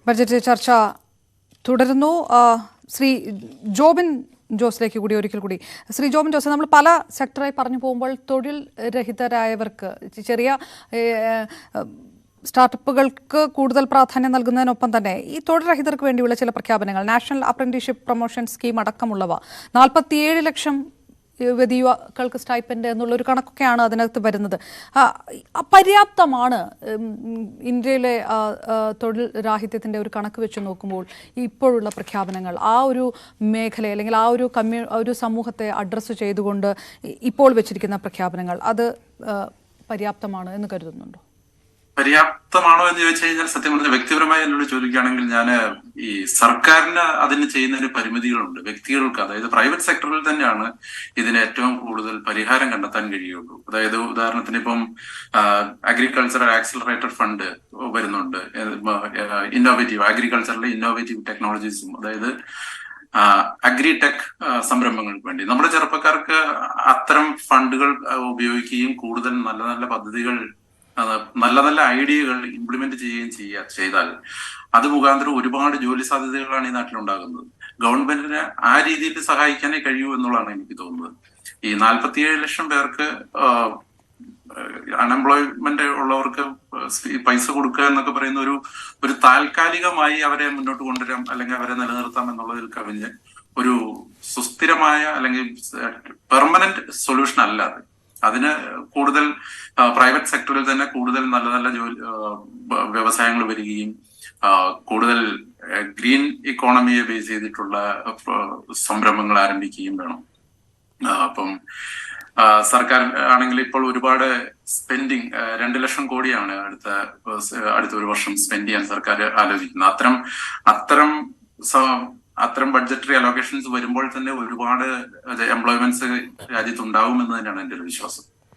Budget ചർച്ച തുടരുന്നു. ശ്രീ ജോബിൻ ജോസിലേക്ക് കൂടി ഒരിക്കൽ കൂടി. ശ്രീ ജോബിൻ ജോസ്, നമ്മൾ പല സെക്ടറായി പറഞ്ഞു പോകുമ്പോൾ തൊഴിൽ രഹിതരായവർക്ക്, ചെറിയ സ്റ്റാർട്ടപ്പുകൾക്ക് കൂടുതൽ പ്രാധാന്യം നൽകുന്നതിനൊപ്പം തന്നെ ഈ തൊഴിൽ രഹിതർക്ക് വേണ്ടിയുള്ള ചില പ്രഖ്യാപനങ്ങൾ, നാഷണൽ അപ്രന്റീസ്ഷിപ്പ് പ്രൊമോഷൻ സ്കീം അടക്കമുള്ളവ, 47 ലക്ഷം യുവതികൾക്ക് സ്റ്റൈപ്പൻഡ് എന്നുള്ളൊരു കണക്കൊക്കെയാണ് അതിനകത്ത് വരുന്നത്. പര്യാപ്തമാണ് ഇന്ത്യയിലെ തൊഴിൽ രാഹിത്യത്തിൻ്റെ ഒരു കണക്ക് വെച്ച് നോക്കുമ്പോൾ ഇപ്പോഴുള്ള പ്രഖ്യാപനങ്ങൾ ആ ഒരു മേഖലയെ അല്ലെങ്കിൽ ആ ഒരു സമൂഹത്തെ അഡ്രസ്സ് ചെയ്തുകൊണ്ട് ഇപ്പോൾ വെച്ചിരിക്കുന്ന പ്രഖ്യാപനങ്ങൾ അത് പര്യാപ്തമാണ് എന്ന് കരുതുന്നുണ്ടോ? പര്യാപ്തമാണോ എന്ന് ചോദിച്ചു കഴിഞ്ഞാൽ സത്യം പറഞ്ഞ വ്യക്തിപരമായി എന്നോട് ചോദിക്കുകയാണെങ്കിൽ ഞാൻ ഈ സർക്കാരിന് അതിന് ചെയ്യുന്നതിന് പരിമിതികളുണ്ട്. വ്യക്തികൾക്ക്, അതായത് പ്രൈവറ്റ് സെക്ടറിൽ തന്നെയാണ് ഇതിന് ഏറ്റവും കൂടുതൽ പരിഹാരം കണ്ടെത്താൻ കഴിയുള്ളൂ. അതായത് ഉദാഹരണത്തിന് ഇപ്പം അഗ്രികൾച്ചറൽ ആക്സിലറേറ്റർ ഫണ്ട് വരുന്നുണ്ട്, അഗ്രികൾച്ചറിലെ ഇന്നോവേറ്റീവ് ടെക്നോളജീസും, അതായത് അഗ്രിടെക് സംരംഭങ്ങൾക്ക് വേണ്ടി നമ്മുടെ ചെറുപ്പക്കാർക്ക് അത്തരം ഫണ്ടുകൾ ഉപയോഗിക്കുകയും കൂടുതൽ നല്ല നല്ല പദ്ധതികൾ, നല്ല നല്ല ഐഡിയകൾ ഇംപ്ലിമെന്റ് ചെയ്യുകയും ചെയ്താൽ അത് മുഖാന്തരം ഒരുപാട് ജോലി സാധ്യതകളാണ് ഈ നാട്ടിലുണ്ടാകുന്നത്. ഗവൺമെന്റിന് ആ രീതിയിൽ സഹായിക്കാനേ കഴിയൂ എന്നുള്ളതാണ് എനിക്ക് തോന്നുന്നത്. ഈ 47 ലക്ഷം പേർക്ക് അൺഎംപ്ലോയ്മെന്റ് ഉള്ളവർക്ക് പൈസ കൊടുക്കുക എന്നൊക്കെ പറയുന്ന ഒരു താൽക്കാലികമായി അവരെ മുന്നോട്ട് കൊണ്ടുവരാം അല്ലെങ്കിൽ അവരെ നിലനിർത്താം എന്നുള്ളതിൽ കവിഞ്ഞ് ഒരു സുസ്ഥിരമായ അല്ലെങ്കിൽ പെർമനന്റ് സൊല്യൂഷൻ അല്ല അത്. അതിന് കൂടുതൽ പ്രൈവറ്റ് സെക്ടറിൽ തന്നെ കൂടുതൽ നല്ല നല്ല വ്യവസായങ്ങൾ വരികയും കൂടുതൽ ഗ്രീൻ ഇക്കോണമിയെ ബേസ് ചെയ്തിട്ടുള്ള സംരംഭങ്ങൾ ആരംഭിക്കുകയും വേണം. അപ്പം സർക്കാർ ആണെങ്കിൽ ഇപ്പോൾ ഒരുപാട് സ്പെൻഡിങ് 2 ലക്ഷം കോടിയാണ് അടുത്ത ഒരു വർഷം സ്പെൻഡ് ചെയ്യാൻ സർക്കാർ ആലോചിക്കുന്നത്. അത്തരം ബഡ്ജറ്ററി അലോക്കേഷൻസ് വരുമ്പോൾ തന്നെ ഒരുപാട് എംപ്ലോയ്മെന്റ്സ് രാജ്യത്ത് ഉണ്ടാവുമെന്ന് തന്നെയാണ് എൻ്റെ ഒരു വിശ്വാസം.